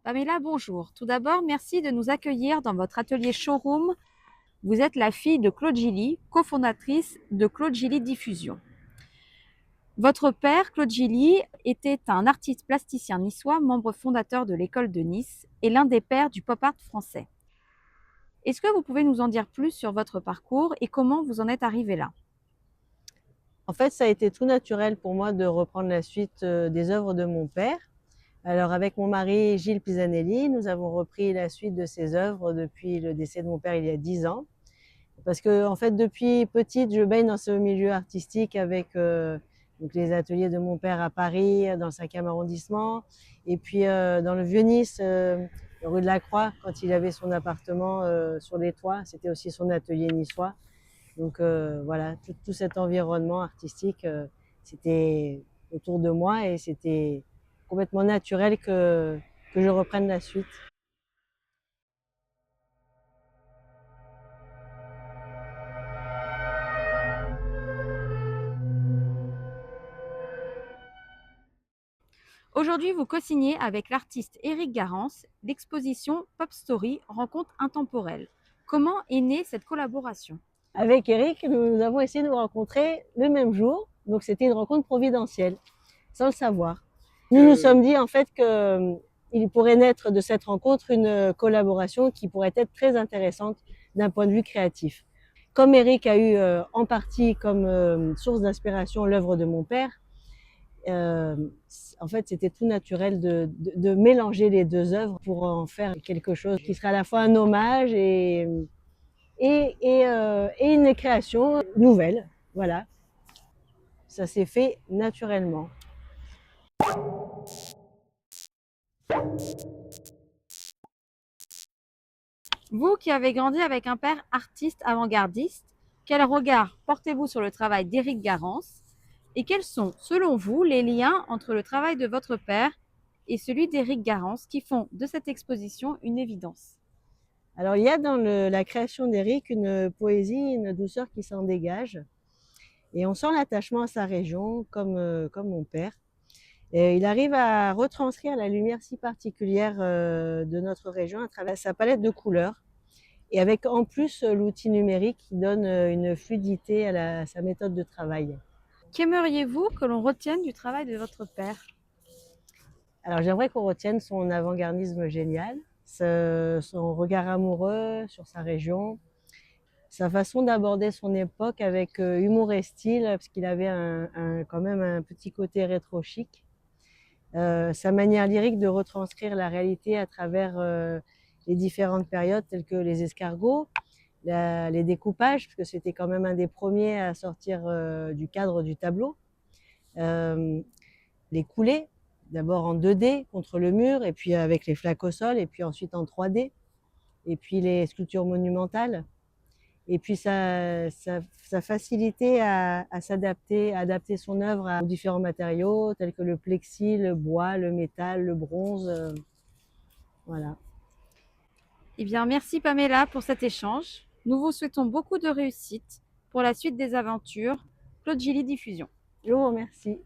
Pamela, bonjour. Tout d'abord, merci de nous accueillir dans votre atelier showroom. Vous êtes la fille de Claude Gilly, cofondatrice de Claude Gilly Diffusion. Votre père, Claude Gilly, était un artiste plasticien niçois, membre fondateur de l'école de Nice et l'un des pères du pop art français. Est-ce que vous pouvez nous en dire plus sur votre parcours et comment vous en êtes arrivé là? En fait, ça a été tout naturel pour moi de reprendre la suite des œuvres de mon père. Alors, avec mon mari Gilles Pisanelli, nous avons repris la suite de ses œuvres depuis le décès de mon père il y a 10 ans. Parce que, en fait, depuis petite, je baigne dans ce milieu artistique avec donc les ateliers de mon père à Paris, dans le 5e arrondissement, et puis dans le Vieux-Nice, rue de la Croix, quand il avait son appartement sur les toits, c'était aussi son atelier niçois. Donc voilà, tout cet environnement artistique, c'était autour de moi et c'était complètement naturel que je reprenne la suite. Aujourd'hui, vous co-signez avec l'artiste Éric Garance l'exposition Pop Story Rencontre intemporelle. Comment est née cette collaboration? Avec Eric, nous avons essayé de nous rencontrer le même jour, donc c'était une rencontre providentielle, sans le savoir. Nous nous sommes dit en fait qu'il pourrait naître de cette rencontre une collaboration qui pourrait être très intéressante d'un point de vue créatif. Comme Eric a eu en partie comme source d'inspiration l'œuvre de mon père, euh, en fait, c'était tout naturel de mélanger les deux œuvres pour en faire quelque chose qui serait à la fois un hommage et une création nouvelle. Voilà, ça s'est fait naturellement. Vous qui avez grandi avec un père artiste avant-gardiste, quel regard portez-vous sur le travail d'Éric Garance et quels sont, selon vous, les liens entre le travail de votre père et celui d'Éric Garance qui font de cette exposition une évidence? Alors, il y a dans la création d'Éric une poésie, une douceur qui s'en dégage. Et on sent l'attachement à sa région, comme mon père. Et il arrive à retranscrire la lumière si particulière de notre région à travers sa palette de couleurs. Et avec en plus l'outil numérique qui donne une fluidité à sa méthode de travail. Qu'aimeriez-vous que l'on retienne du travail de votre père? Alors j'aimerais qu'on retienne son avant-gardisme génial, son regard amoureux sur sa région, sa façon d'aborder son époque avec humour et style, parce qu'il avait quand même un petit côté rétro-chic. Sa manière lyrique de retranscrire la réalité à travers les différentes périodes telles que les escargots, les découpages, parce que c'était quand même un des premiers à sortir du cadre du tableau, euh, les coulées, d'abord en 2D contre le mur, et puis avec les flaques au sol, et puis ensuite en 3D, et puis les sculptures monumentales, et puis sa facilité à s'adapter, à adapter son œuvre aux différents matériaux tels que le plexi, le bois, le métal, le bronze, voilà. Eh bien, merci Pamela pour cet échange. Nous vous souhaitons beaucoup de réussite pour la suite des aventures. Claude Gilly Diffusion. Je vous remercie.